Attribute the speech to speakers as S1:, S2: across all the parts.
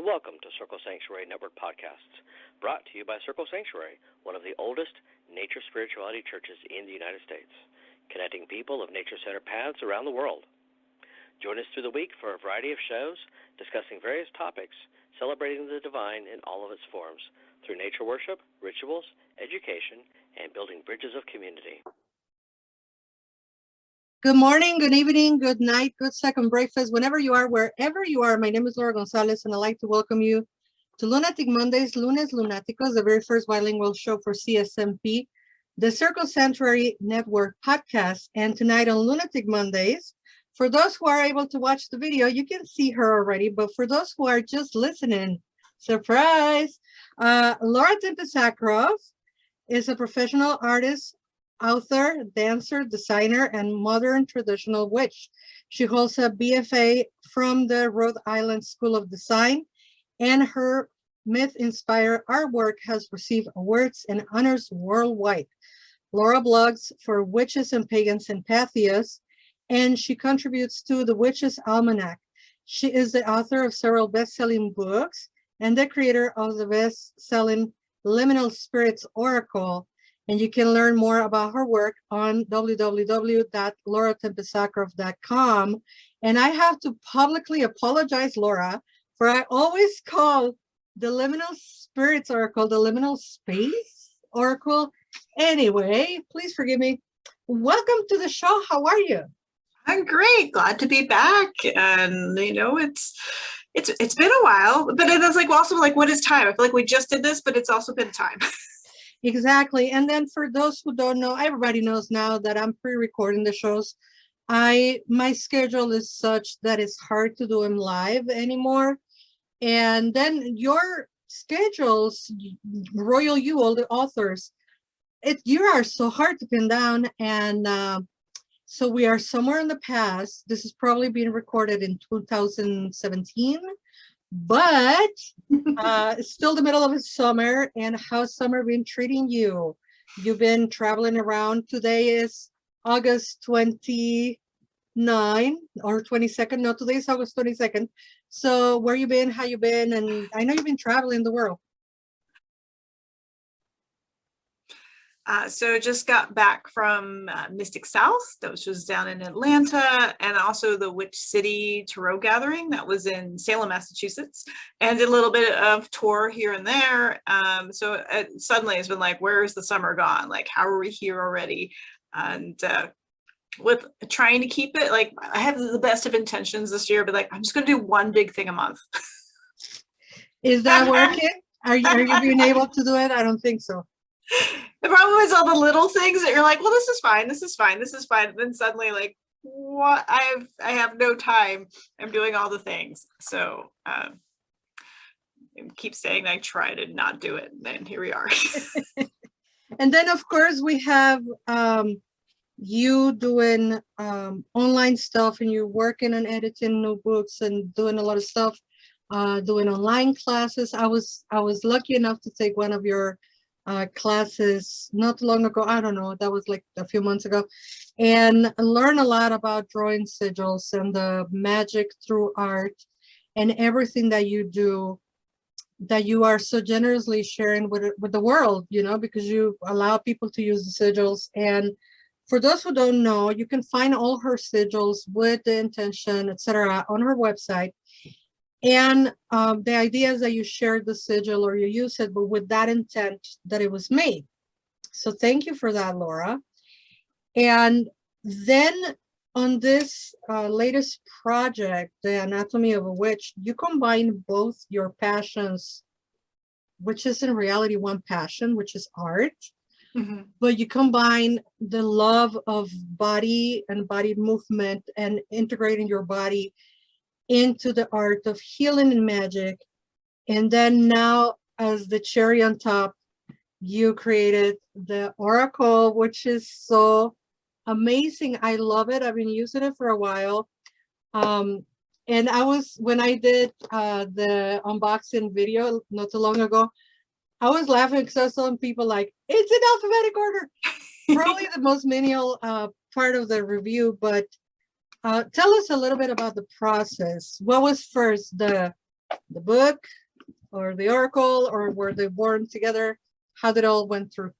S1: Welcome to Circle Sanctuary Network Podcasts, brought to you by Circle Sanctuary, one of the oldest nature spirituality churches in the United States, connecting people of nature-centered paths around the world. Join us through the week for a variety of shows discussing various topics, celebrating the divine in all of its forms, through nature worship, rituals, education, and building bridges of community.
S2: Good morning, good evening, good night, good second breakfast, whenever you are, wherever you are. My name is Laura Gonzalez, and I'd like to welcome you to Lunatic Mondays, Lunes, Lunáticos, the very first bilingual show for CSNP, the Circle Sanctuary Network podcast. And tonight on Lunatic Mondays, for those who are able to watch the video, you can see her already, but for those who are just listening, surprise! Laura Tempest Zakroff is a professional artist, author, dancer, designer, and modern traditional witch. She holds a BFA from the Rhode Island School of Design, and her myth-inspired artwork has received awards and honors worldwide. Laura blogs for Witches and Pagans and Pantheas, and she contributes to the Witches Almanac. She is the author of several best-selling books and the creator of the best-selling Liminal Spirits Oracle. And you can learn more about her work on www.lauratempestzakroff.com. And I have to publicly apologize, Laura, for I always call the Liminal Spirits Oracle the Liminal Space Oracle. Anyway, please forgive me. Welcome to the show. How are you?
S3: I'm great. Glad to be back. And it's been a while, but it's like also like, what is time? I feel like we just did this, but it's also been time.
S2: Exactly. And then for those who don't know, everybody knows now that I'm pre-recording the shows. My schedule is such that it's hard to do them live anymore. And then your schedules, Royal You, all the authors, you are so hard to pin down. And so we are somewhere in the past. This is probably being recorded in 2017. But it's still the middle of the summer, and how's summer been treating you? You've been traveling around. Today is August 29 or 22nd. No, today is August 22nd. So where you been? How you been? And I know you've been traveling the world.
S3: So just got back from Mystic South, which was down in Atlanta, and also the Witch City Tarot Gathering that was in Salem, Massachusetts, and did a little bit of tour here and there. So suddenly it's been like, where is the summer gone? Like, how are we here already? And with trying to keep it, like, I have the best of intentions this year, but like, I'm just going to do one big thing a month.
S2: Is that working? Are you being able to do it? I don't think so.
S3: The problem is all the little things that you're like, well, this is fine. And then suddenly, like, what? I have no time. I'm doing all the things. So I keep saying I try to not do it. And then here we are.
S2: And then, of course, we have you doing online stuff, and you're working on editing new books and doing a lot of stuff, doing online classes. I was lucky enough to take one of your classes not long ago. I don't know, that was like a few months ago, and learn a lot about drawing sigils and the magic through art and everything that you do, that you are so generously sharing with the world, because you allow people to use the sigils. And for those who don't know, you can find all her sigils with the intention, etc., on her website. And the idea is that you share the sigil or you use it, but with that intent that it was made. So thank you for that, Laura. And then on this latest project, The Anatomy of a Witch, you combine both your passions, which is in reality one passion, which is art, but you combine the love of body and body movement and integrating your body into the art of healing and magic. And then now, as the cherry on top, you created the Oracle, which is so amazing. I love it. I've been using it for a while. And when I did the unboxing video not too long ago, I was laughing because I was telling people like, it's in alphabetic order. Probably the most menial part of the review, but tell us a little bit about the process. What was first, the the book or the oracle, or were they born together? How did it all went through?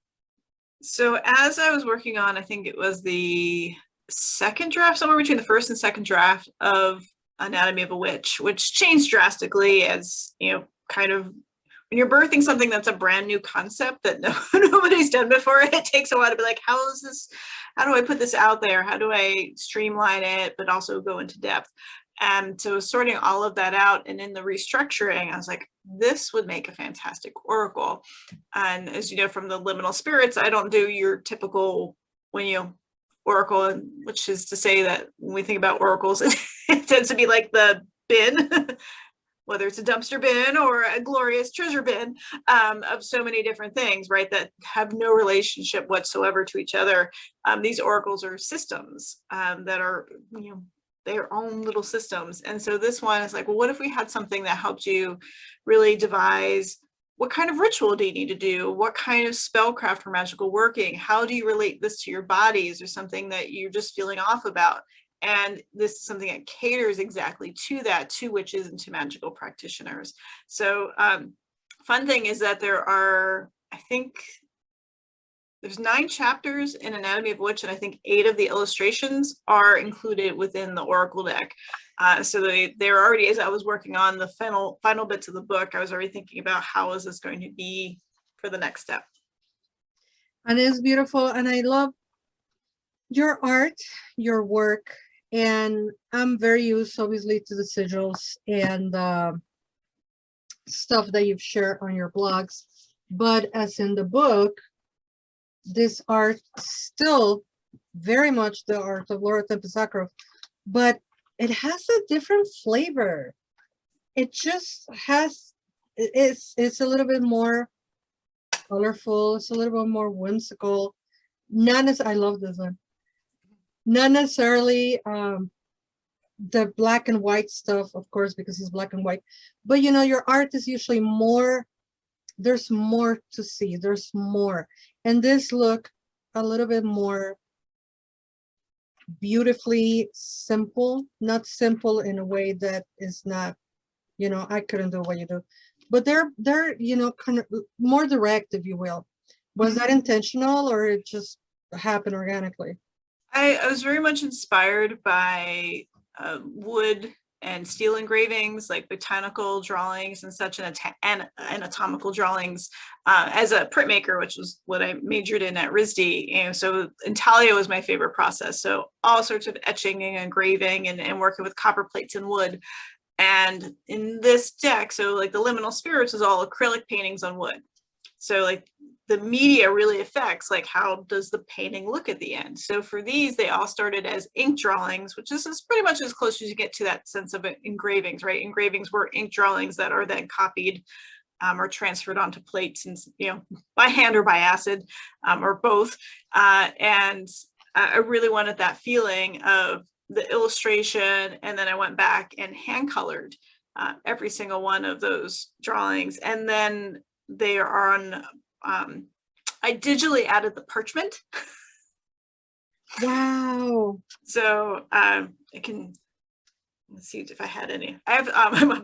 S3: So as I was working on, I think it was the second draft, somewhere between the first and second draft of Anatomy of a Witch, which changed drastically as, you know, kind of when you're birthing something that's a brand new concept that nobody's done before, it takes a while to be like, how is this, how do I put this out there? How do I streamline it, but also go into depth? And so sorting all of that out, and in the restructuring, I was like, this would make a fantastic oracle. And as you know, from the liminal spirits, I don't do your typical, when you oracle, which is to say that when we think about oracles, it tends to be like the bin, whether it's a dumpster bin or a glorious treasure bin, of so many different things, right, that have no relationship whatsoever to each other. These oracles are systems that are, you know, their own little systems. And so this one is like, well, what if we had something that helped you really devise what kind of ritual do you need to do? What kind of spellcraft or magical working? How do you relate this to your body? Is there something that you're just feeling off about? And this is something that caters exactly to that, to witches and to magical practitioners. So fun thing is that there are, I think, there's 9 chapters in Anatomy of a Witch, and I think 8 of the illustrations are included within the Oracle deck. So they're already, as I was working on the final bits of the book, I was already thinking about how is this going to be for the next step.
S2: And it's beautiful, and I love your art, your work, and I'm very used, obviously, to the sigils and stuff that you've shared on your blogs. But as in the book, this art still very much the art of Laura Tempest Zakroff, but it has a different flavor. It just has, it's a little bit more colorful. It's a little bit more whimsical. I love this one. Not necessarily the black and white stuff, of course, because it's black and white, but you know, your art is usually more, there's more to see, there's more. And this look a little bit more beautifully simple, not simple in a way that is not, you know, I couldn't do what you do, but they're, you know, kind of more direct, if you will. Was that intentional, or it just happened organically?
S3: I was very much inspired by wood and steel engravings, like botanical drawings and such, and anatomical drawings as a printmaker, which was what I majored in at RISD. And so intaglio was my favorite process. So all sorts of etching and engraving and working with copper plates and wood. And in this deck, so like the liminal spirits is all acrylic paintings on wood. So like the media really affects like how does the painting look at the end. So for these, they all started as ink drawings, which is pretty much as close as you get to that sense of engravings, right? Engravings were ink drawings that are then copied or transferred onto plates, and, you know, by hand or by acid, or both. And I really wanted that feeling of the illustration, and then I went back and hand colored every single one of those drawings, and then they are on, I digitally added the parchment.
S2: Wow.
S3: So I can, let's see if I had any. I have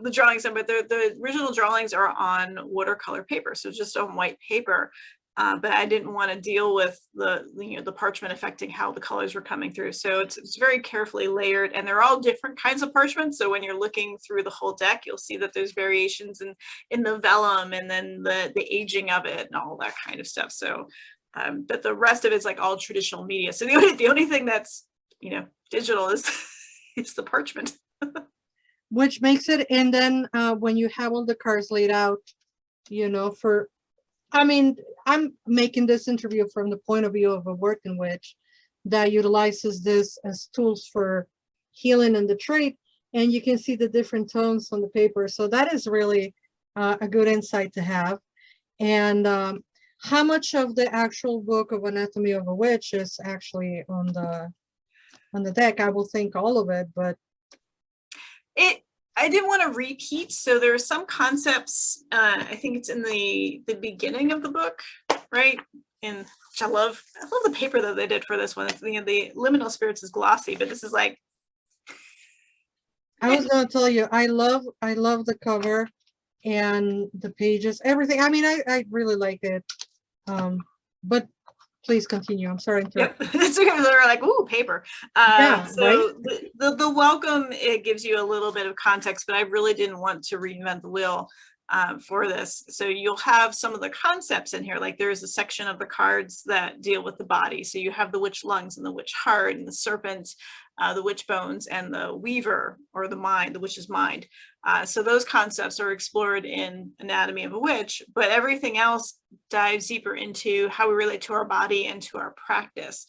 S3: the drawings, but the original drawings are on watercolor paper, so just on white paper. But I didn't want to deal with the parchment affecting how the colors were coming through. So it's very carefully layered, and they're all different kinds of parchment. So when you're looking through the whole deck, you'll see that there's variations in the vellum, and then the aging of it and all that kind of stuff. So, but the rest of it's like all traditional media. So the only thing that's, you know, digital is is the parchment.
S2: Which makes it, and then when you have all the cards laid out, you know, for, I mean, I'm making this interview from the point of view of a working witch that utilizes this as tools for healing and the trade, and you can see the different tones on the paper. So that is really a good insight to have. And how much of the actual book of Anatomy of a Witch is actually on the deck? I will think all of it, but
S3: I didn't want to repeat, so there are some concepts, I think it's in the beginning of the book, right? And which I love the paper that they did for this one. You know, the liminal spirits is glossy, but this is like
S2: I was gonna tell you, I love the cover and the pages, everything. I mean, I really like it. But please continue. I'm sorry to
S3: Yep,
S2: interrupt.
S3: it's okay. They're like, ooh, paper.
S2: Yeah, right?
S3: So the welcome, it gives you a little bit of context, but I really didn't want to reinvent the wheel for this. So you'll have some of the concepts in here, like there's a section of the cards that deal with the body. So you have the witch lungs and the witch heart and the serpent, the witch bones, and the weaver, or the mind, the witch's mind. So those concepts are explored in Anatomy of a Witch, but everything else dives deeper into how we relate to our body and to our practice.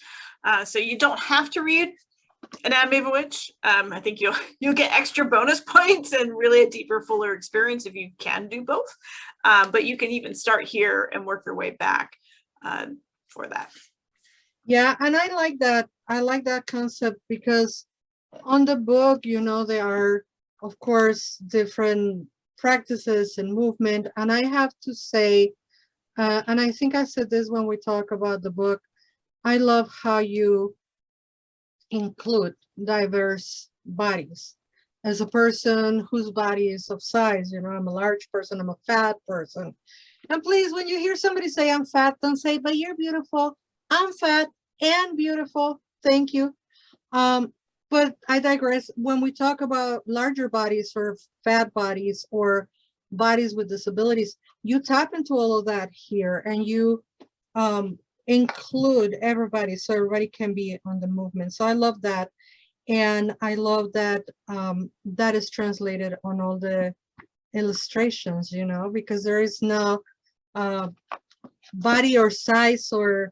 S3: So you don't have to read Anatomy of a Witch. I think you'll get extra bonus points and really a deeper, fuller experience if you can do both. But you can even start here and work your way back for that.
S2: Yeah, and I like that. I like that concept because on the book, you know, there are, of course, different practices and movement. And I have to say, and I think I said this when we talk about the book, I love how you include diverse bodies. As a person whose body is of size, you know, I'm a large person, I'm a fat person. And please, when you hear somebody say I'm fat, don't say, but you're beautiful. I'm fat and beautiful. Thank you. But I digress. When we talk about larger bodies or fat bodies or bodies with disabilities, you tap into all of that here and you include everybody so everybody can be on the movement. So I love that. And I love that that is translated on all the illustrations, you know, because there is no body or size or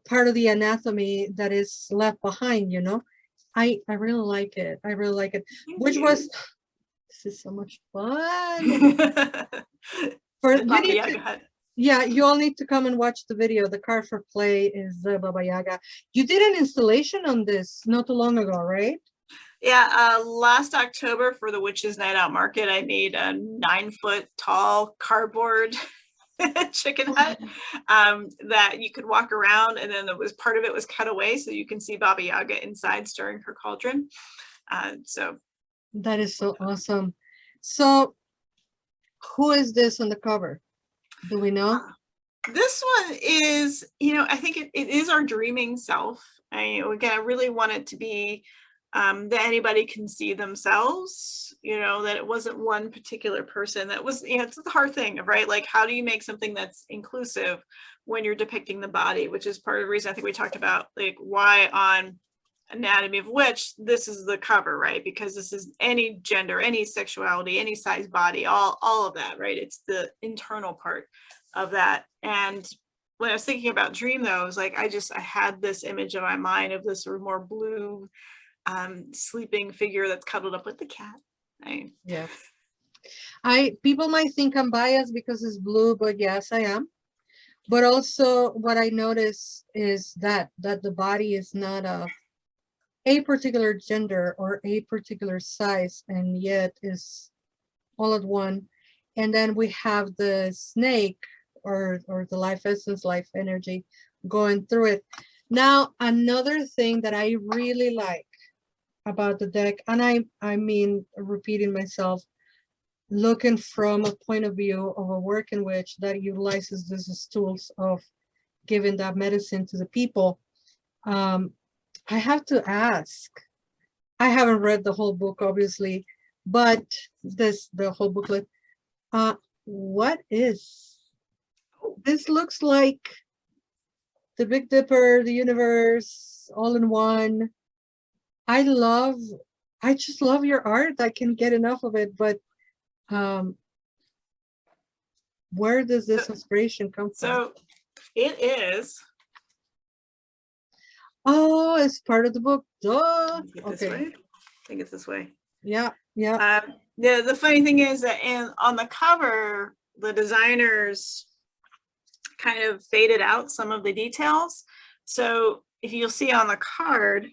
S2: part of the anatomy that is left behind, you know. I really like it. I really like it. Which was, this is so much fun. For you
S3: Baba
S2: need
S3: Yaga
S2: to,
S3: hut.
S2: yeah, you all need to come and watch the video. The card for play is the Baba Yaga. You did an installation on this not too long ago, right?
S3: Yeah, last October for the Witches Night Out Market, I made a 9-foot tall cardboard chicken hut that you could walk around, and then part of it was cut away so you can see Baba Yaga inside stirring her cauldron. So
S2: that is so awesome. So who is this on the cover? Do we know?
S3: This one is, I think it is our dreaming self. Again, I really want it to be that anybody can see themselves, that it wasn't one particular person. That was, it's the hard thing, right? Like, how do you make something that's inclusive when you're depicting the body, which is part of the reason I think we talked about, like, why on Anatomy of a Witch, this is the cover, right? Because this is any gender, any sexuality, any size body, all of that, right? It's the internal part of that. And when I was thinking about dream, though, I was like, I had this image in my mind of this sort of more blue sleeping figure that's cuddled up with the cat. Right?
S2: Yeah. People might think I'm biased because it's blue, but yes, I am. But also what I notice is that the body is not a particular gender or a particular size, and yet is all at one. And then we have the snake or the life essence, life energy going through it. Now, another thing that I really like about the deck, and I mean repeating myself, looking from a point of view of a work in which that utilizes these as tools of giving that medicine to the people. I have to ask, I haven't read the whole book, obviously, but the whole booklet. What is this? Looks like the Big Dipper, the universe, all in one. I just love your art. I can't get enough of it, but where does this inspiration come from?
S3: So it is.
S2: Oh, it's part of the book. Duh.
S3: Okay. I think it's this way.
S2: Yeah, yeah.
S3: The funny thing is that on the cover, the designers kind of faded out some of the details. So if you'll see on the card,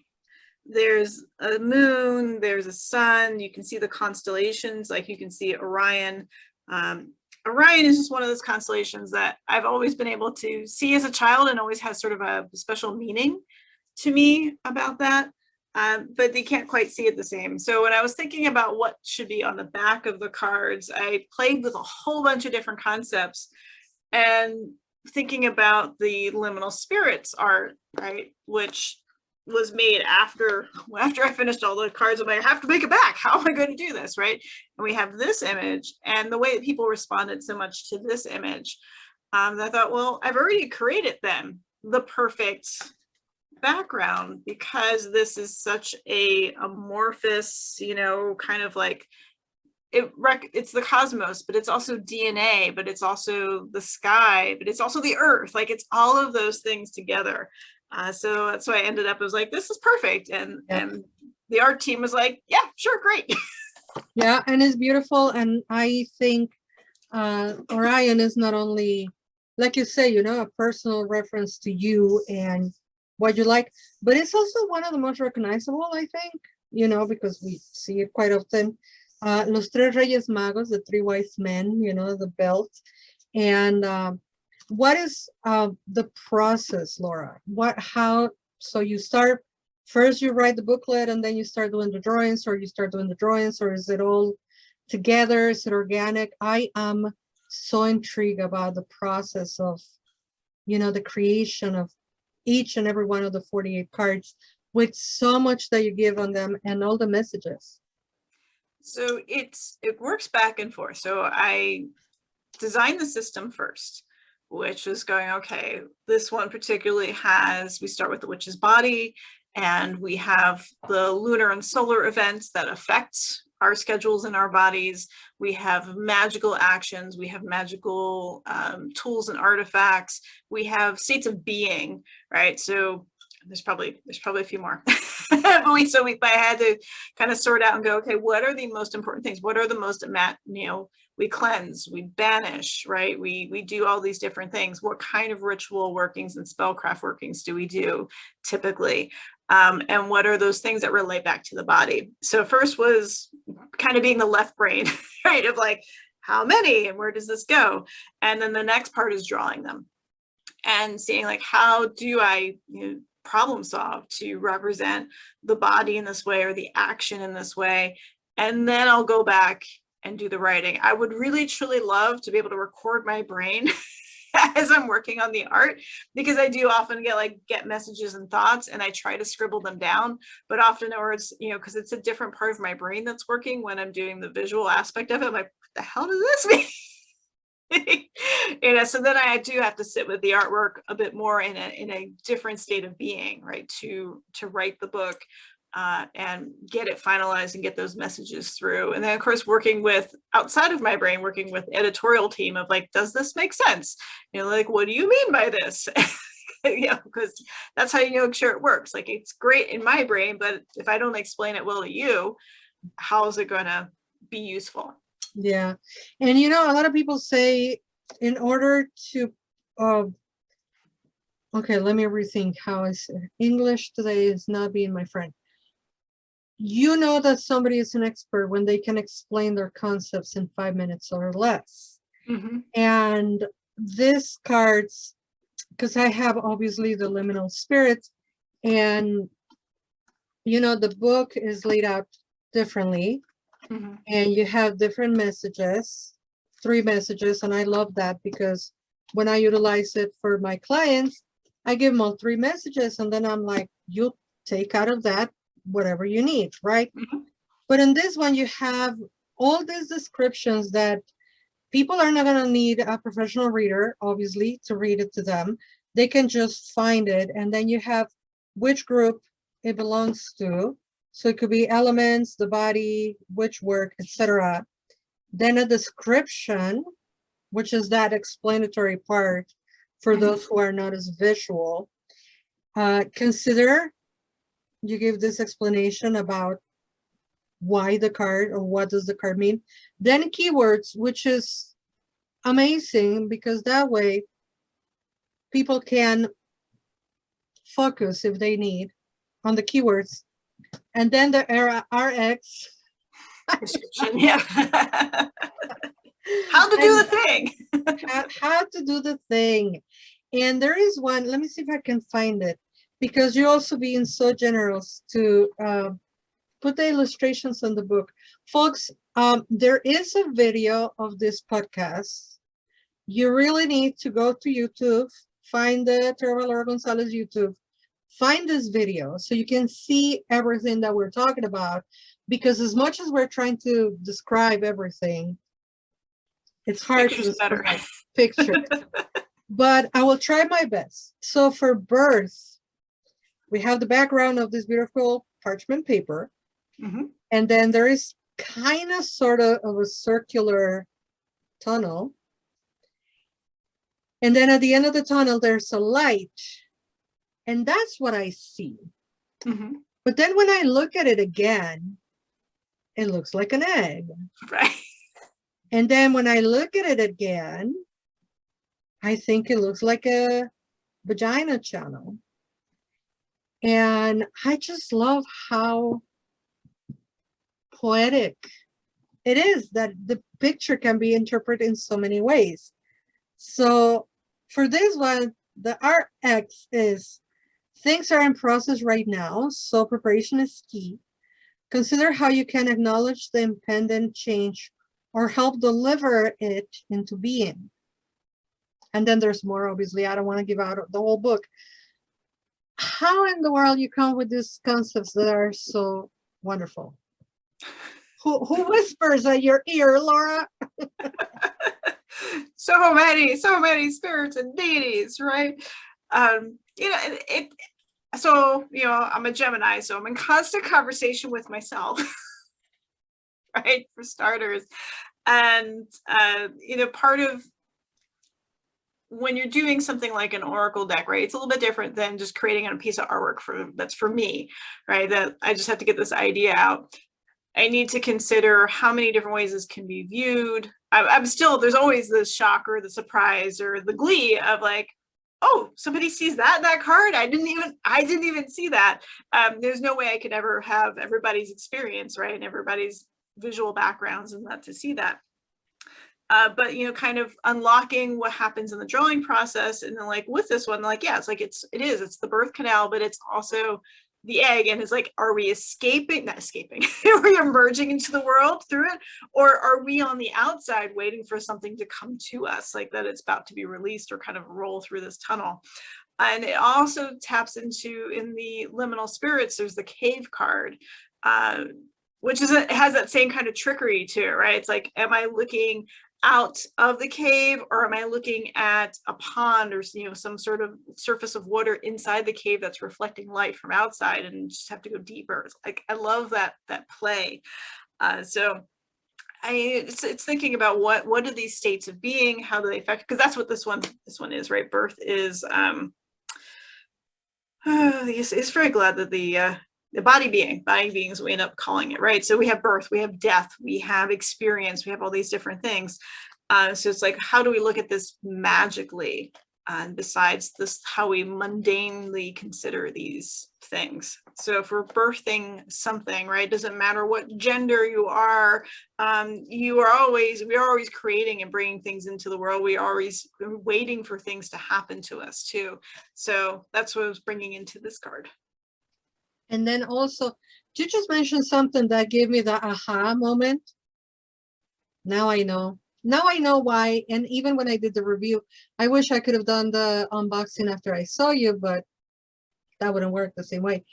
S3: there's a moon, there's a sun, you can see the constellations, like you can see Orion. Orion is just one of those constellations that I've always been able to see as a child and always has sort of a special meaning to me about that. but they can't quite see it the same. So when I was thinking about what should be on the back of the cards, I played with a whole bunch of different concepts and thinking about the liminal spirits art, right, which was made after I finished all the cards. I'm like, I have to make it back. How am I going to do this, right? And we have this image, and the way that people responded so much to this image, I thought, well, I've already created then the perfect background, because this is such a amorphous, you know, kind of like it's the cosmos, but it's also DNA, but it's also the sky, but it's also the earth. Like, it's all of those things together. So that's why I ended up, it was like, this is perfect. And the art team was like, yeah, sure, great.
S2: Yeah, and it's beautiful. And I think Orion is not only, like you say, you know, a personal reference to you and what you like, but it's also one of the most recognizable, I think, you know, because we see it quite often. Los Tres Reyes Magos, the three wise men, you know, the belt. And what is the process, Laura? So you start, first you write the booklet and then you start doing the drawings, or you start doing the drawings, or is it all together? Is it organic? I am so intrigued about the process of, you know, the creation of each and every one of the 48 cards, with so much that you give on them and all the messages.
S3: So it works back and forth. So I designed the system first, which was going, okay, this one particularly we start with the witch's body, and we have the lunar and solar events that affect our schedules in our bodies. We have magical actions, we have magical tools and artifacts, we have states of being, right? So there's probably a few more. But I had to kind of sort out and go, okay, what are the most important things? What are the most, you know, we cleanse, we banish, right? We do all these different things. What kind of ritual workings and spellcraft workings do we do typically? And what are those things that relate back to the body? So first was kind of being the left brain, right? Of like, how many and where does this go? And then the next part is drawing them and seeing like, how do I, you know, problem solve to represent the body in this way or the action in this way. And then I'll go back and do the writing. I would really truly love to be able to record my brain as I'm working on the art, because I do often get messages and thoughts, and I try to scribble them down, but often it's, you know, because it's a different part of my brain that's working when I'm doing the visual aspect of it. I'm like, what the hell does this mean? You know, so then I do have to sit with the artwork a bit more in a different state of being, right, to write the book and get it finalized and get those messages through. And then of course working with outside of my brain, working with editorial team of like, does this make sense? You know, like, what do you mean by this? You know, because that's how you know sure it works. Like, it's great in my brain, but if I don't explain it well to you, how is it going to be useful?
S2: Yeah. And you know, a lot of people say in order to okay, let me rethink how I say English today is not being my friend. You know that somebody is an expert when they can explain their concepts in 5 minutes or less.
S3: Mm-hmm.
S2: And this cards, because I have obviously the liminal spirits, and you know, the book is laid out differently. Mm-hmm. And you have different messages, 3 messages, and I love that, because when I utilize it for my clients, I give them all 3 messages, and then I'm like, you take out of that whatever you need, right? Mm-hmm. But in this one, you have all these descriptions that people are not going to need a professional reader, obviously, to read it to them. They can just find it, and then you have which group it belongs to. So it could be elements, the body, which work, etc. Then a description, which is that explanatory part for those who are not as visual. Consider, you give this explanation about why the card, or what does the card mean. Then keywords, which is amazing, because that way people can focus if they need on the keywords. And then the RX.
S3: Yeah. How to do the thing.
S2: how to do the thing. And there is one, let me see if I can find it. because you're also being so generous to put the illustrations on the book. Folks, there is a video of this podcast. You really need to go to YouTube, find the Laura Gonzalez YouTube, find this video so you can see everything that we're talking about, because as much as we're trying to describe everything, it's hard to describe pictures. But I will try my best. So for birth, we have the background of this beautiful parchment paper.
S3: Mm-hmm.
S2: And then there is kind of sort of a circular tunnel. And then at the end of the tunnel, there's a light. And that's what I see.
S3: Mm-hmm.
S2: But then when I look at it again, it looks like an egg.
S3: Right.
S2: And then when I look at it again, I think it looks like a vagina channel. And I just love how poetic it is, that the picture can be interpreted in so many ways. So for this one, the RX is, things are in process right now, so preparation is key. Consider how you can acknowledge the impending change or help deliver it into being. And then there's more, obviously. I don't want to give out the whole book. How in the world you come with these concepts that are so wonderful? Who whispers at your ear, Laura?
S3: So many spirits and deities, right? So, I'm a Gemini, so I'm in constant conversation with myself, right? For starters. And, part of when you're doing something like an oracle deck, right, it's a little bit different than just creating a piece of artwork that's for me, right? That I just have to get this idea out. I need to consider how many different ways this can be viewed. I'm still, there's always the shock or the surprise or the glee of like, oh, somebody sees that card. I didn't even see that. There's no way I could ever have everybody's experience, right? And everybody's visual backgrounds and that to see that. But kind of unlocking what happens in the drawing process, and then like with this one, like, yeah, it's the birth canal, but it's also the egg, and it's like, are we not escaping? Are we emerging into the world through it, or are we on the outside waiting for something to come to us, like that it's about to be released or kind of roll through this tunnel? And it also taps into, in the liminal spirits, there's the cave card, which it has that same kind of trickery to it, right? It's like, am I looking out of the cave, or am I looking at a pond or some sort of surface of water inside the cave that's reflecting light from outside, and just have to go deeper? It's like, I love that play. So it's thinking about what are these states of being, how do they affect, because that's what this one is, right? Birth is it's very glad that the body beings, we end up calling it, right? So we have birth, we have death, we have experience, we have all these different things. So it's like, how do we look at this magically? And besides this, how we mundanely consider these things. So if we're birthing something, right, doesn't matter what gender you are, we are always creating and bringing things into the world. We are always waiting for things to happen to us too. So that's what I was bringing into this card.
S2: And then also, you just mentioned something that gave me the aha moment. Now I know why. And even when I did the review, I wish I could have done the unboxing after I saw you, but that wouldn't work the same way.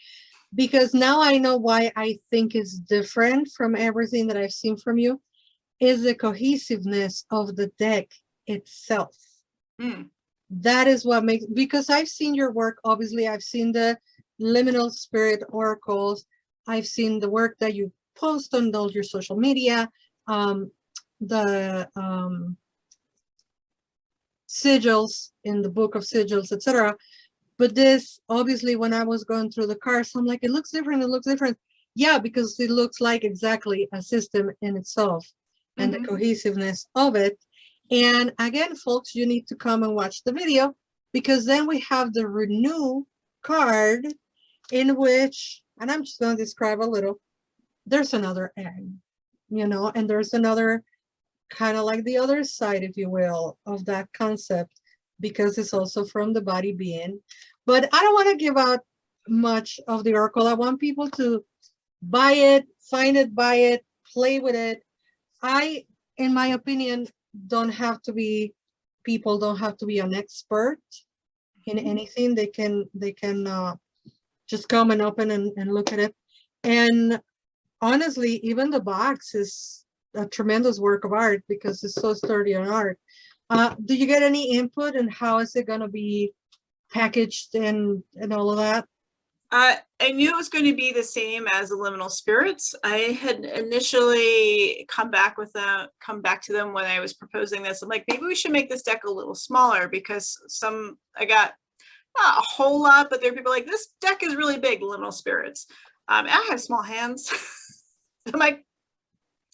S2: Because now I know why I think is different from everything that I've seen from you, is the cohesiveness of the deck itself. That is what makes, because I've seen your work, obviously. I've seen the liminal spirit oracles, I've seen the work that you post on all your social media, the sigils in the book of sigils, etc. But this, obviously, when I was going through the cards, I'm like, it looks different. Yeah, because it looks like exactly a system in itself, and the cohesiveness of it. And again, folks, you need to come and watch the video, because then we have the renew card, in which, and I'm just going to describe a little, there's another egg, and there's another kind of like the other side, if you will, of that concept, because it's also from the body being. But I don't want to give out much of the Oracle. I want people to buy it, find it, buy it, play with it. In my opinion, people don't have to be an expert in anything. They can just come and open and look at it. And honestly, even the box is a tremendous work of art because it's so sturdy on art. Do you get any input and how is it going to be packaged and all of that?
S3: I knew it was going to be the same as the Liminal Spirits. I had initially come back to them when I was proposing this. I'm like, maybe we should make this deck a little smaller because I got not a whole lot, but there are people like, this deck is really big, Liminal Spirits. And I have small hands. I'm like,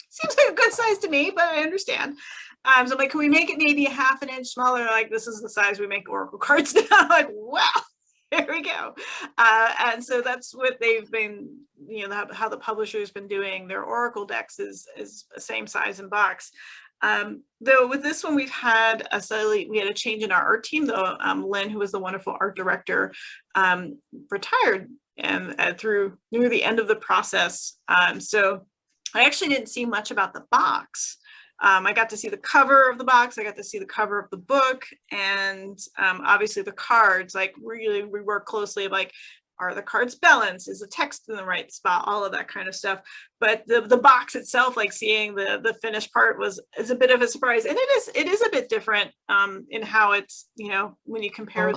S3: seems like a good size to me, but I understand. So I'm like, can we make it maybe a half an inch smaller? Like, this is the size we make Oracle cards now. I'm like, wow. Here we go. And so that's what they've been, how the publisher's been doing their Oracle decks is the same size and box. Though with this one, we had a change in our art team, though. Lynn, who was the wonderful art director, retired and through the end of the process. So I actually didn't see much about the box. I got to see the cover of the box. I got to see the cover of the book, and obviously the cards. Like really, we work closely. Like, are the cards balanced? Is the text in the right spot? All of that kind of stuff. But the box itself, like seeing the finished part, is a bit of a surprise, and it is a bit different in how it's when you compare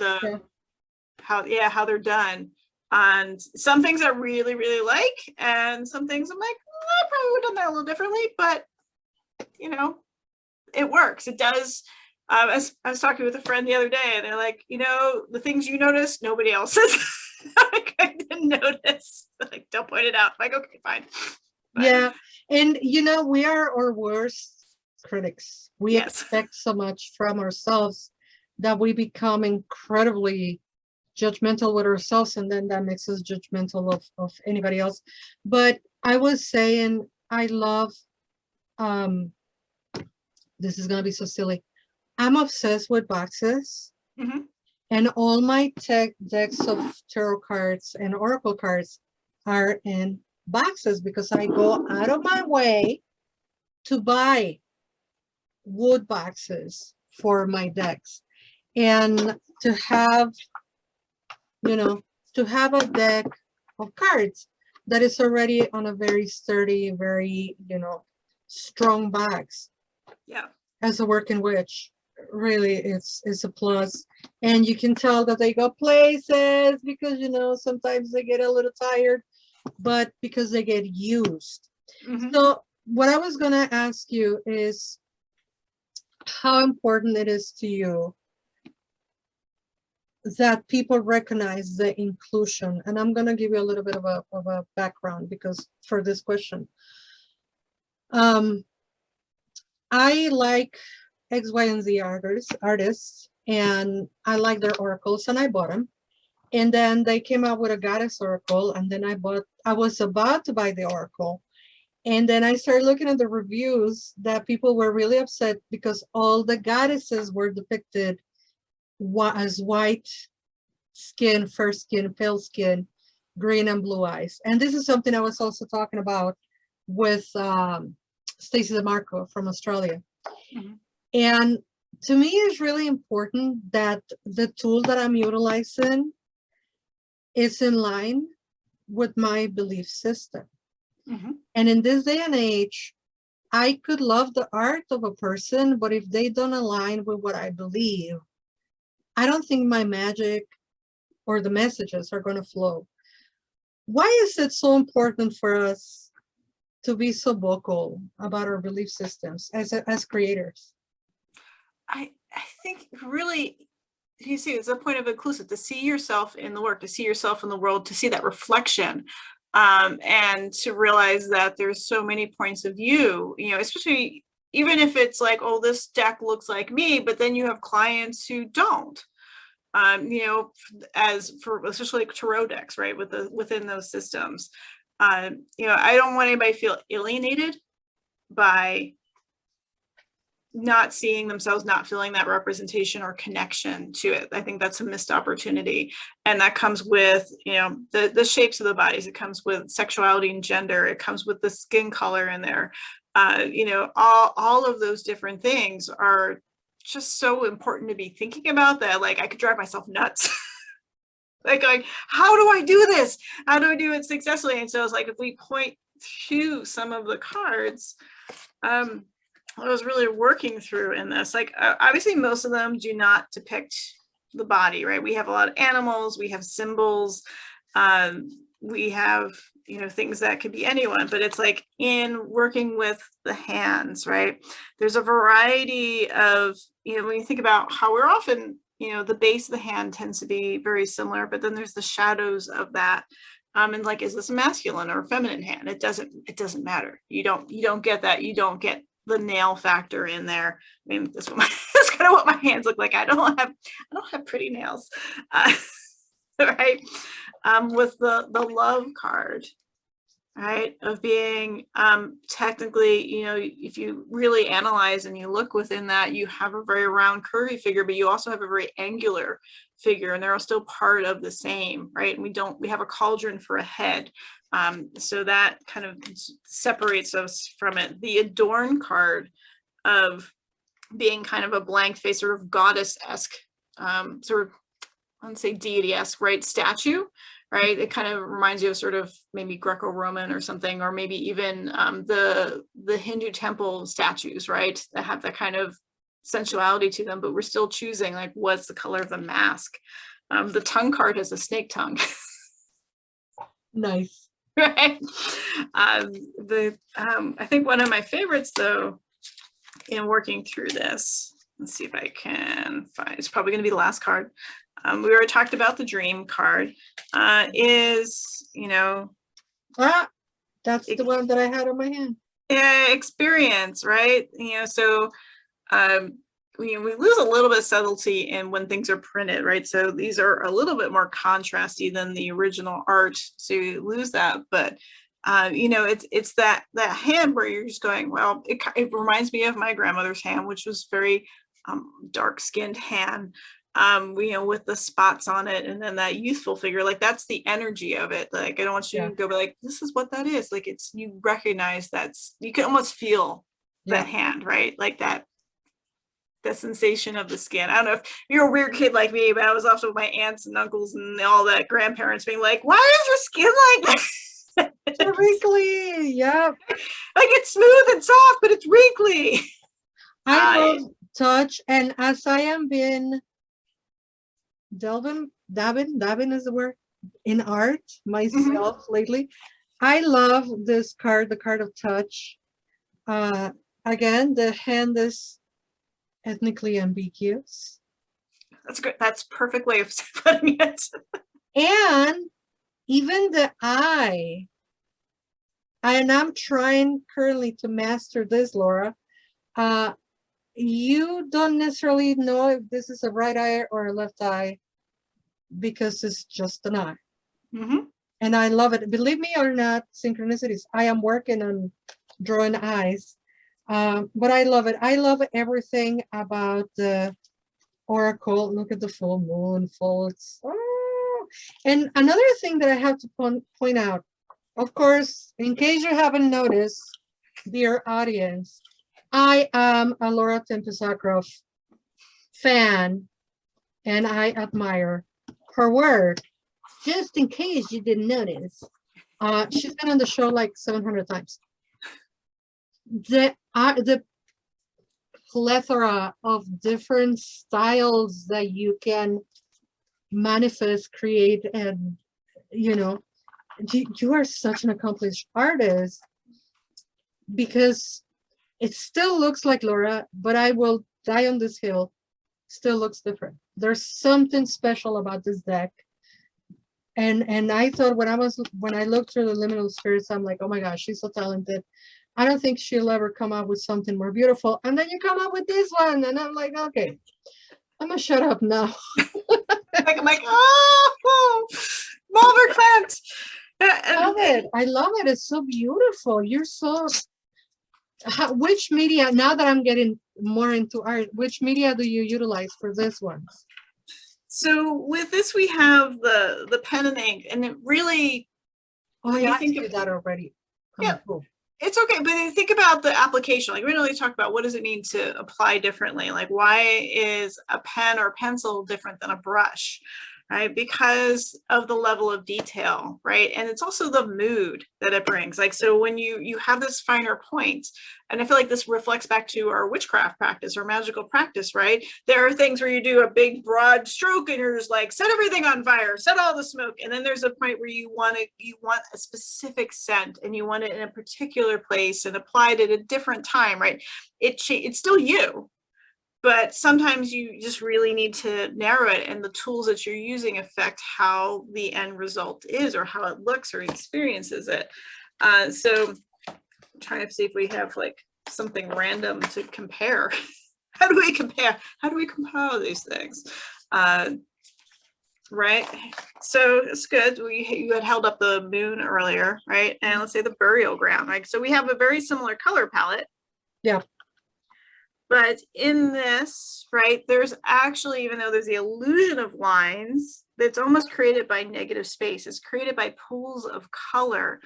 S3: how they're done. And some things I really like, and some things I'm like, I probably would have done that a little differently, but it works. It does. I was talking with a friend the other day, and they're like, the things you notice, nobody else says. Like, I didn't notice. Like, don't point it out. Like, okay, fine. But,
S2: yeah, and we are our worst critics. We expect so much from ourselves that we become incredibly judgmental with ourselves, and then that makes us judgmental of anybody else. But I was saying, I love. This is gonna be so silly. I'm obsessed with boxes, and all my decks of tarot cards and oracle cards are in boxes because I go out of my way to buy wood boxes for my decks, and to have a deck of cards that is already on a very sturdy, very strong box.
S3: Yeah,
S2: as a working witch, really it's a plus. And you can tell that they go places because sometimes they get a little tired, but because they get used. So what I was going to ask you is how important it is to you that people recognize the inclusion. And I'm going to give you a little bit of a background because for this question, I like X, Y, and Z artists, and I like their oracles, and I bought them. And then they came out with a goddess oracle, and then I was about to buy the oracle. And then I started looking at the reviews that people were really upset because all the goddesses were depicted as white skin, fair skin, pale skin, green and blue eyes. And this is something I was also talking about with Stacey DeMarco from Australia. And to me, it's really important that the tool that I'm utilizing is in line with my belief system. And in this day and age, I could love the art of a person, but if they don't align with what I believe, I don't think my magic or the messages are going to flow. Why is it so important for us to be so vocal about our belief systems as creators?
S3: I think really, you see, it's a point of inclusive, to see yourself in the work, to see yourself in the world, to see that reflection, and to realize that there's so many points of view, especially even if it's like, oh, this deck looks like me, but then you have clients who don't, as for especially like tarot decks, right, within those systems. I don't want anybody to feel alienated by not seeing themselves, not feeling that representation or connection to it. I think that's a missed opportunity. And that comes with, you know, the shapes of the bodies. It comes with sexuality and gender. It comes with the skin color in there. You know, all of those different things are just so important to be thinking about that. Like, I could drive myself nuts. Like, going, how do I do this? How do I do it successfully? And so it's like, if we point to some of the cards, I was really working through in this, like, obviously most of them do not depict the body, right? We have a lot of animals, we have symbols, we have, you know, things that could be anyone, but it's like in working with the hands, right? There's a variety of, you know, when you think about how we're often, you know, the base of the hand tends to be very similar, but then there's the shadows of that. And like, is this a masculine or a feminine hand? It doesn't matter. You don't get that. You don't get the nail factor in there. I mean, that's kind of what my hands look like. I don't have pretty nails, right? With the love card, right, of being technically, you know, if you really analyze and you look within that, you have a very round, curvy figure, but you also have a very angular figure, and they're all still part of the same, right? And we have a cauldron for a head. So that kind of separates us from it. The adorn card of being kind of a blank face, sort of goddess-esque, sort of, I wouldn't say deity-esque, right, statue, right? It kind of reminds you of sort of maybe Greco-Roman or something, or maybe even the Hindu temple statues, right? That have that kind of sensuality to them, but we're still choosing, like, what's the color of the mask? The tongue card has a snake tongue.
S2: Nice.
S3: Right. I think one of my favorites, though, in working through this, let's see if I can find, it's probably going to be the last card. We already talked about the dream card, is, you know,
S2: that's the one that I had on my hand.
S3: Experience, right? You know, so we lose a little bit of subtlety in when things are printed, right? So these are a little bit more contrasty than the original art, so you lose that. But you know, it's that hand where you're just going, well, it reminds me of my grandmother's hand, which was very dark skinned hand, you know, with the spots on it, and then that youthful figure, like, that's the energy of it. Like, I don't want you to go, like, this is what that is. Like, it's, you recognize that's, you can almost feel that hand, right? Like that sensation of the skin. I don't know if you're a weird kid like me, but I was also with my aunts and uncles and all that grandparents being like, why is your skin like that?
S2: It's wrinkly. Yeah.
S3: Like, it's smooth and soft, but it's wrinkly.
S2: I love touch, and as I am been dabbing is the word, in art myself lately, I love this card, the card of touch. Again, the hand is ethnically ambiguous.
S3: That's good. That's a perfect way of putting it.
S2: And even the eye, and I'm trying currently to master this, Laura. You don't necessarily know if this is a right eye or a left eye because it's just an eye. And I love it. Believe me or not, synchronicities. I am working on drawing eyes. But I love it. I love everything about the oracle. Look at the full moon, folds. Oh. And another thing that I have to point out, of course, in case you haven't noticed, dear audience, I am a Laura Tempest Zakroff fan, and I admire her work. Just in case you didn't notice, she's been on the show like 700 times. The plethora of different styles that you can manifest, create, and, you know, you are such an accomplished artist, because it still looks like Laura, but I will die on this hill, still looks different. There's something special about this deck. And I thought when I looked through the liminal spirits, I'm like, oh my gosh, she's so talented. I don't think she'll ever come up with something more beautiful. And then you come up with this one, and I'm like, okay, I'm gonna shut up now.
S3: I'm like, oh, Mulver Clint.
S2: I love it. I love it. It's so beautiful. You're so Which media, now that I'm getting more into art, which media do you utilize for this one?
S3: So with this, we have the pen and ink, and it really,
S2: Oh,
S3: you
S2: yeah, I
S3: think
S2: did that already.
S3: Yeah.
S2: Cool.
S3: it's okay, but you think about the application. Like we really talk about what does it mean to apply differently? Like why is a pen or pencil different than a brush? Right? Because of the level of detail, right? And it's also the mood that it brings. Like, so when you have this finer point, and I feel like this reflects back to our witchcraft practice or magical practice, right? There are things where you do a big broad stroke and you're just like, set everything on fire, set all the smoke. And then there's a point where you want a specific scent and you want it in a particular place and applied at a different time, right? It's still you, but sometimes you just really need to narrow it, and the tools that you're using affect how the end result is or how it looks or experiences it. So I'm trying to see if we have like something random to compare. How do we compare these things? Right, so it's good. You had held up the moon earlier, right? And let's say the burial ground, right? So we have a very similar color palette.
S2: Yeah.
S3: But in this, right, there's actually, even though there's the illusion of lines, that's almost created by negative space. It's created by pools of color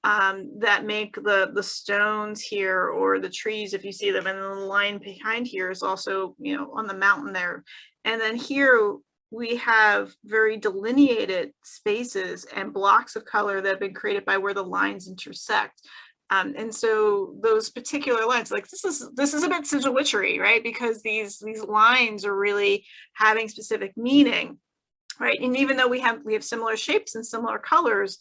S3: that make the stones here or the trees, if you see them, and then the line behind here is also, you know, on the mountain there. And then here we have very delineated spaces and blocks of color that have been created by where the lines intersect. And so those particular lines, like this is a bit sigil witchery, right? Because these lines are really having specific meaning, right? And even though we have similar shapes and similar colors,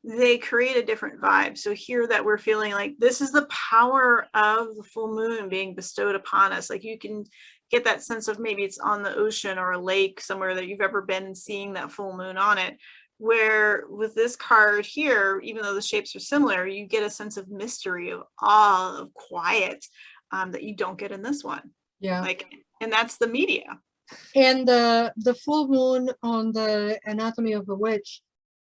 S3: they create a different vibe. So here that we're feeling like this is the power of the full moon being bestowed upon us. Like you can get that sense of maybe it's on the ocean or a lake somewhere that you've ever been, seeing that full moon on it. Where with this card here, even though the shapes are similar, you get a sense of mystery, of awe, of quiet that you don't get in this one.
S2: Yeah.
S3: Like, and that's the media.
S2: And the full moon on the anatomy of the witch,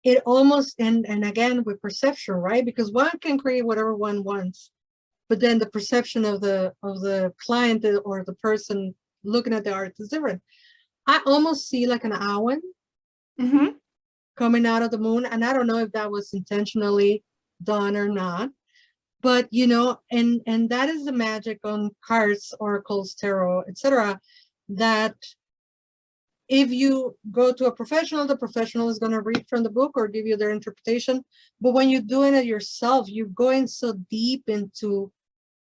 S2: it almost, and again with perception, right? Because one can create whatever one wants, but then the perception of the client or the person looking at the art is different. I almost see like an owl.
S3: Mm-hmm.
S2: Coming out of the moon, and I don't know if that was intentionally done or not, but you know, and that is the magic on cards, oracles, tarot, etc., that if you go to a professional, the professional is going to read from the book or give you their interpretation, but when you're doing it yourself, you're going so deep into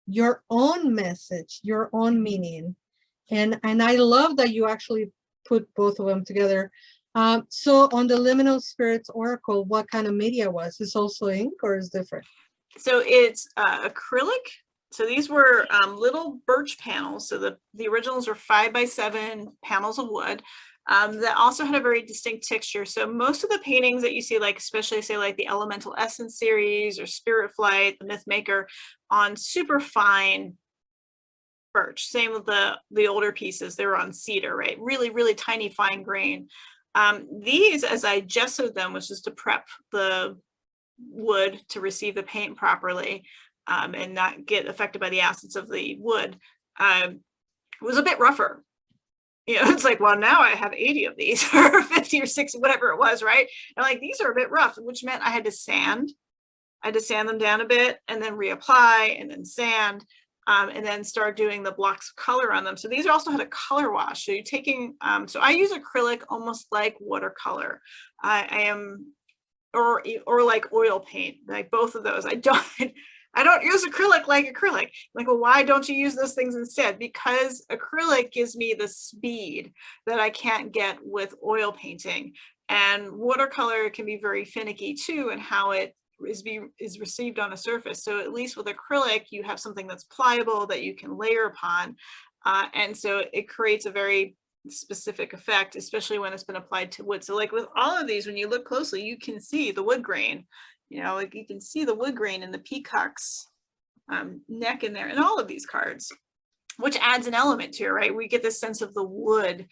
S2: your own message, your own meaning, and I love that you actually put both of them together. So on the Liminal Spirits Oracle, what kind of media was? Is also ink or is different?
S3: So it's acrylic. So these were little birch panels. So the originals were 5x7 panels of wood that also had a very distinct texture. So most of the paintings that you see, like especially say like the Elemental Essence series or Spirit Flight, the Myth Maker, on super fine birch. Same with the older pieces, they were on cedar, right? Really, really tiny fine grain. These, as I gessoed them, which is to prep the wood to receive the paint properly and not get affected by the acids of the wood, was a bit rougher. You know, it's like, well, now I have 80 of these or 50 or 60, whatever it was, right? And like, these are a bit rough, which meant I had to sand. I had to sand them down a bit and then reapply and then sand. And then start doing the blocks of color on them. So these also had a color wash. So you're taking, so I use acrylic almost like watercolor. I am, or like oil paint, like both of those. I don't use acrylic like acrylic. Like, well, why don't you use those things instead? Because acrylic gives me the speed that I can't get with oil painting. And watercolor can be very finicky too, and how it is received on a surface. So at least with acrylic, you have something that's pliable that you can layer upon. And so it creates a very specific effect, especially when it's been applied to wood. So like with all of these, when you look closely, you can see the wood grain, you know, like you can see the wood grain in the peacock's neck in there, and all of these cards, which adds an element to it, right? We get this sense of the wood.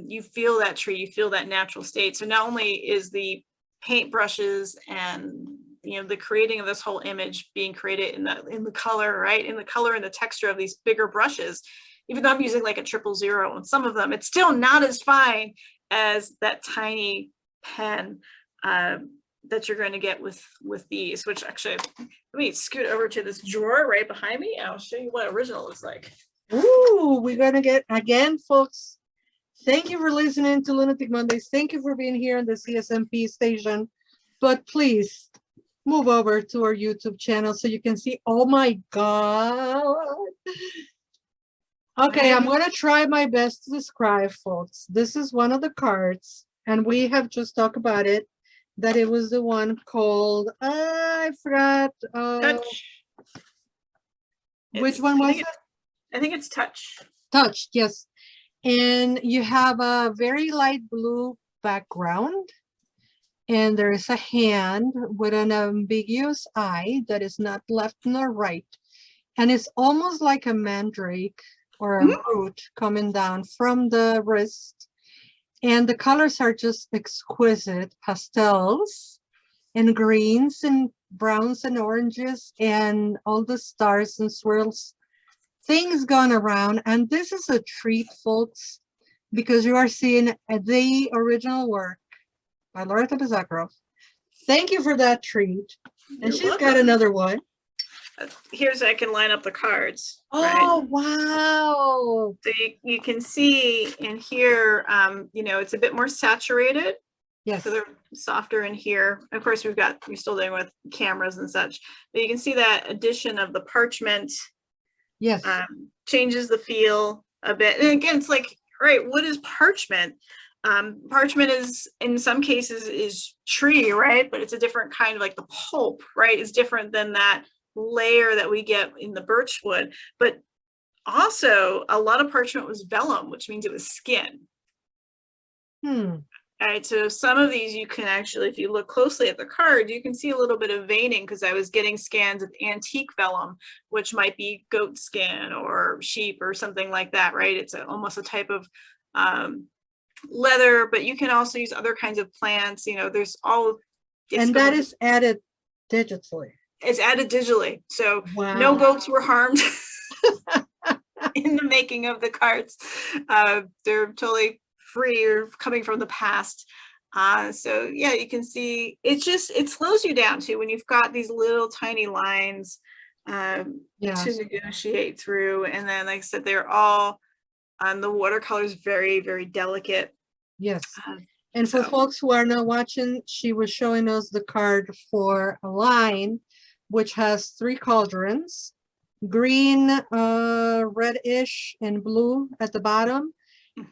S3: You feel that tree, you feel that natural state. So not only is the paint brushes and the creating of this whole image being created in the color, right? In the color and the texture of these bigger brushes. Even though I'm using like a 000 on some of them, it's still not as fine as that tiny pen that you're going to get with these, which actually, let me scoot over to this drawer right behind me. I'll show you what original looks like.
S2: Ooh, we're going to get, again, folks, thank you for listening to Lunatic Mondays. Thank you for being here on the CSNP station. But please move over to our YouTube channel so you can see. Oh my God. Okay, I'm going to try my best to describe, folks. This is one of the cards, and we have just talked about it, that it was the one called, I forgot.
S3: Touch.
S2: Which one was it?
S3: I think it's Touch.
S2: Touch, yes. And you have a very light blue background, and there is a hand with an ambiguous eye that is not left nor right. And it's almost like a mandrake or a root coming down from the wrist. And the colors are just exquisite pastels and greens and browns and oranges and all the stars and swirls, things going around. And this is a treat, folks, because you are seeing the original work by Laura Tempest Zakroff. Thank you for that treat. And she's got another one.
S3: Here's, I can line up the cards.
S2: Oh,
S3: right?
S2: Wow.
S3: So you can see in here, it's a bit more saturated.
S2: Yes.
S3: So they're softer in here. Of course, we're still dealing with cameras and such, but you can see that addition of the parchment.
S2: Yes.
S3: Changes the feel a bit. And again, it's like, right, what is parchment? Parchment is, in some cases, is tree, right? But it's a different kind of, like the pulp, right? Is different than that layer that we get in the birch wood. But also a lot of parchment was vellum, which means it was skin. All right, so some of these you can actually, if you look closely at the card, you can see a little bit of veining, because I was getting scans of antique vellum, which might be goat skin or sheep or something like that, right? It's almost a type of leather, but you can also use other kinds of plants. There's all.
S2: And that is added digitally.
S3: It's added digitally. So
S2: wow.
S3: No goats were harmed in the making of the cards. They're totally free or coming from the past. So yeah, you can see it slows you down too when you've got these little tiny lines to negotiate through. And then, like I said, they're all the watercolor is very, very delicate.
S2: Yes. And for folks who are not watching, she was showing us the card for a line, which has 3 cauldrons, green, reddish, and blue at the bottom.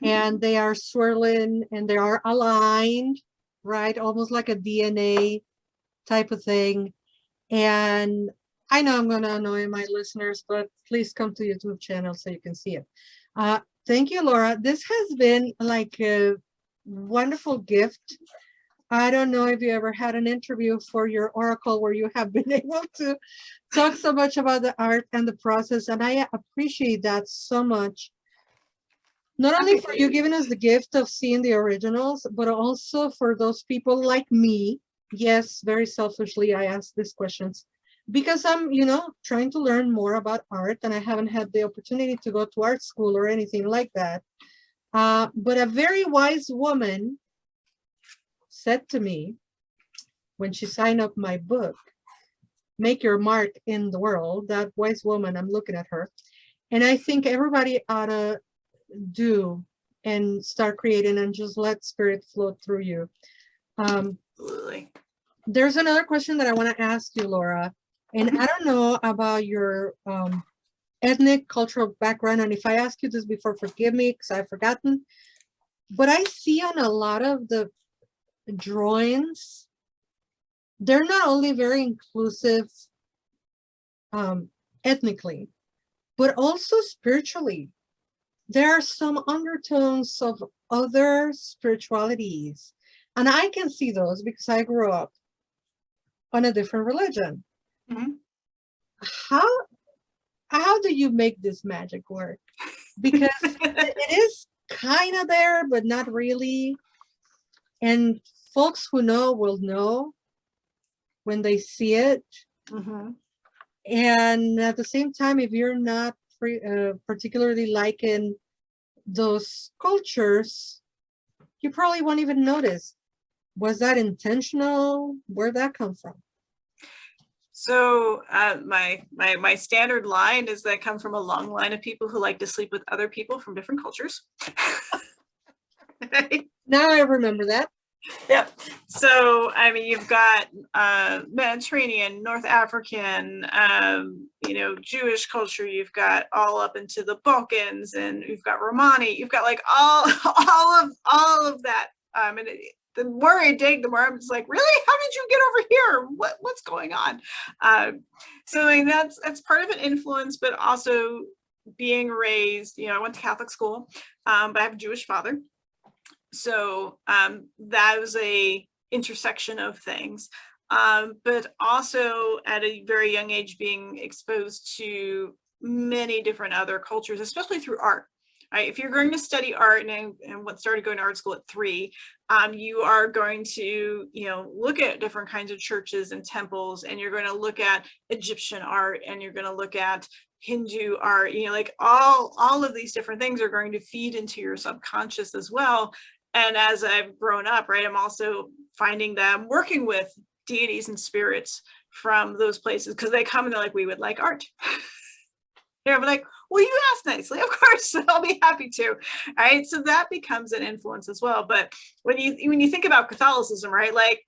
S2: And they are swirling and they are aligned, right? Almost like a DNA type of thing. And I know I'm going to annoy my listeners, but please come to YouTube channel so you can see it. Thank you, Laura. This has been like a wonderful gift. I don't know if you ever had an interview for your Oracle where you have been able to talk so much about the art and the process. And I appreciate that so much. Not only for you giving us the gift of seeing the originals, but also for those people like me. Yes, very selfishly, I ask these questions because I'm, trying to learn more about art, and I haven't had the opportunity to go to art school or anything like that. But a very wise woman said to me when she signed up my book, Make Your Mark in the World, that wise woman, I'm looking at her. And I think everybody ought to do and start creating and just let spirit flow through you.
S3: Absolutely.
S2: There's another question that I want to ask you, Laura, and I don't know about your ethnic cultural background, and if I asked you this before, forgive me because I've forgotten, but I see on a lot of the drawings, they're not only very inclusive ethnically, but also spiritually. There are some undertones of other spiritualities, and I can see those because I grew up on a different religion. How do you make this magic work? Because it is kind of there, but not really. And folks who know will know. when they see it.
S3: Mhm.
S2: And at the same time, if you're not particularly liking those cultures, you probably won't even notice. Was that intentional? Where'd that come from?
S3: So my standard line is that I come from a long line of people who like to sleep with other people from different cultures.
S2: Now I remember that.
S3: Yep. So I mean, you've got Mediterranean, North African, Jewish culture. You've got all up into the Balkans, and you've got Romani. You've got like all of that. And the more I dig, the more I'm just like, really, how did you get over here? What's going on? So I mean, that's part of an influence, but also being raised. I went to Catholic school, but I have a Jewish father. So that was a intersection of things, but also at a very young age being exposed to many different other cultures, especially through art. Right? If you're going to study art and what started going to art school at 3, you are going to look at different kinds of churches and temples, and you're going to look at Egyptian art, and you're going to look at Hindu art. Like all of these different things are going to feed into your subconscious as well. And as I've grown up, right, I'm also finding that I'm working with deities and spirits from those places, because they come and they're like, we would like art. I'm like, well, you asked nicely, of course, I'll be happy to. All right, so that becomes an influence as well. But when you think about Catholicism, right, like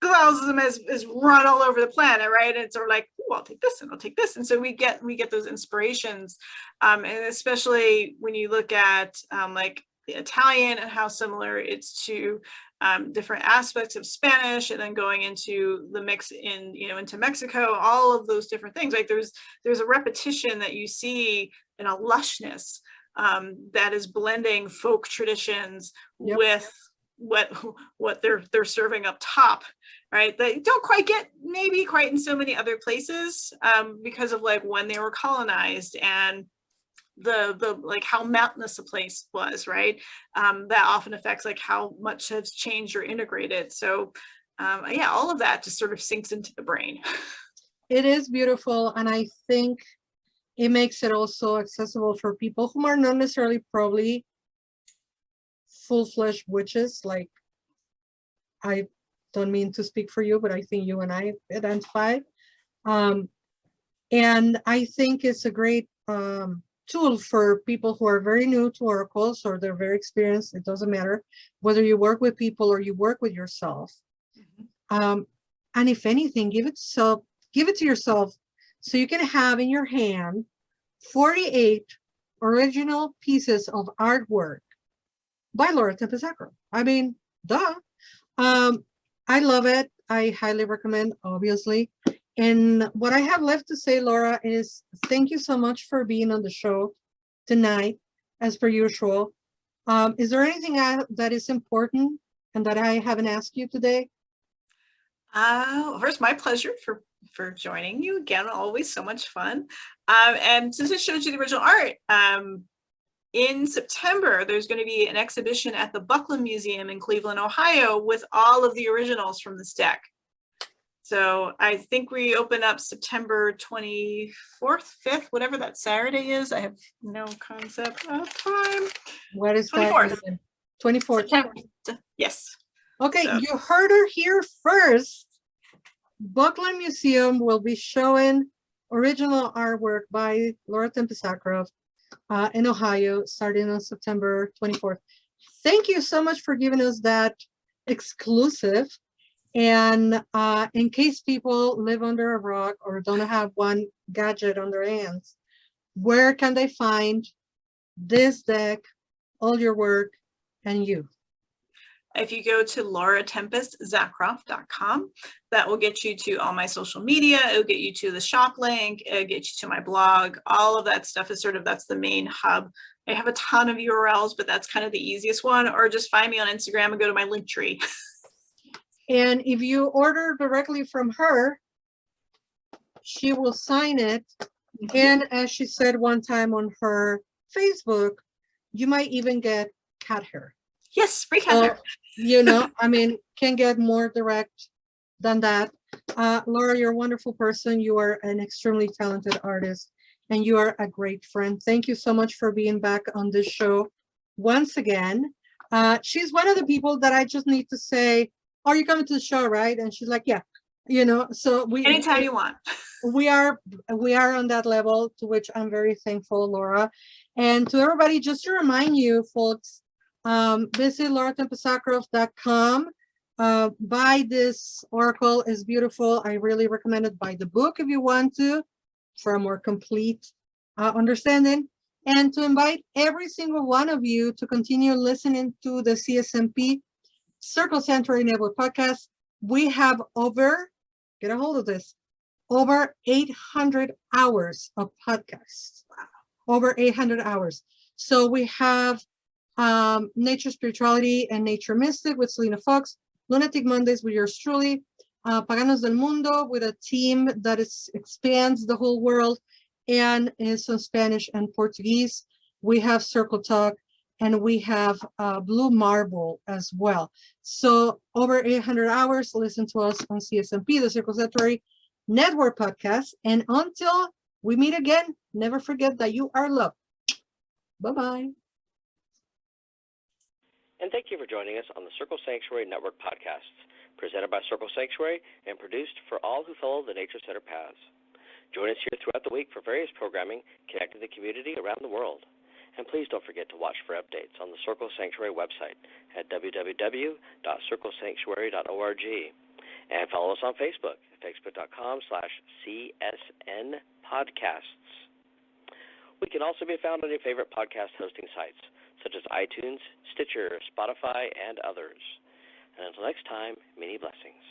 S3: Catholicism is run all over the planet, right? And it's sort of like, oh, I'll take this and I'll take this, and so we get those inspirations, and especially when you look at like the Italian and how similar it's to different aspects of Spanish, and then going into the mix into Mexico, all of those different things. Like there's a repetition that you see in a lushness that is blending folk traditions with what they're serving up top, right? They don't quite get maybe quite in so many other places because of like when they were colonized and the like how mountainous a place was, right? That often affects like how much has changed or integrated. So all of that just sort of sinks into the brain.
S2: It is beautiful, and I think it makes it also accessible for people who are not necessarily probably full-fledged witches. Like, I don't mean to speak for you, but I think you and I identify. And I think it's a great tool for people who are very new to oracles, or they're very experienced. It doesn't matter whether you work with people or you work with yourself. And if anything, give it to yourself so you can have in your hand 48 original pieces of artwork by Laura Tempest Zakroff. I mean, duh. I love it. I highly recommend, obviously. And what I have left to say, Laura, is thank you so much for being on the show tonight, as per usual. Is there anything that is important and that I haven't asked you today?
S3: First, my pleasure for joining you again. Always so much fun. And since I showed you the original art, in September, there's going to be an exhibition at the Buckland Museum in Cleveland, Ohio, with all of the originals from this deck. So I think we open up September 24th, 5th, whatever that Saturday is. I have no concept of time.
S2: What is
S3: 24th.
S2: that? 24th.
S3: September. Yes.
S2: Okay,
S3: So.
S2: You heard her here first. Buckland Museum will be showing original artwork by Laura Tempest Zakroff in Ohio, starting on September 24th. Thank you so much for giving us that exclusive. And in case people live under a rock or don't have one gadget on their hands, where can they find this deck, all your work, and you?
S3: If you go to lauratempestzakroff.com, that will get you to all my social media. It'll get you to the shop link. It'll get you to my blog. All of that stuff is that's the main hub. I have a ton of URLs, but that's kind of the easiest one. Or just find me on Instagram and go to my link tree.
S2: And if you order directly from her, she will sign it. Mm-hmm. And as she said one time on her Facebook, you might even get cat hair.
S3: Yes, free cat hair.
S2: I mean, can get more direct than that. Laura, you're a wonderful person. You are an extremely talented artist, and you are a great friend. Thank you so much for being back on this show once again. She's one of the people that I just need to say, "Are you coming to the show?" Right? And she's like, "Yeah." So
S3: Anytime you want.
S2: we are on that level, to which I'm very thankful, Laura. And to everybody, just to remind you folks, visit lauratempestzakroff.com. Buy this oracle, is beautiful. I really recommend it. Buy the book if you want to, for a more complete understanding, and to invite every single one of you to continue listening to the CSNP Circle Sanctuary Network podcast. We have get a hold of this, over 800 hours of podcasts. Over 800 hours. So we have Nature Spirituality and Nature Mystic with Selena Fox, Lunatic Mondays with yours truly, Paganos del Mundo with a team that expands the whole world and is on Spanish and Portuguese. We have Circle Talk, and we have Blue Marble as well. So over 800 hours, listen to us on CSNP, the Circle Sanctuary Network podcast. And until we meet again, never forget that you are loved. Bye-bye.
S1: And thank you for joining us on the Circle Sanctuary Network podcasts, presented by Circle Sanctuary and produced for all who follow the Nature Center paths. Join us here throughout the week for various programming connecting the community around the world. And please don't forget to watch for updates on the Circle Sanctuary website at www.circlesanctuary.org. And follow us on Facebook at facebook.com/CSN podcasts. We can also be found on your favorite podcast hosting sites, such as iTunes, Stitcher, Spotify, and others. And until next time, many blessings.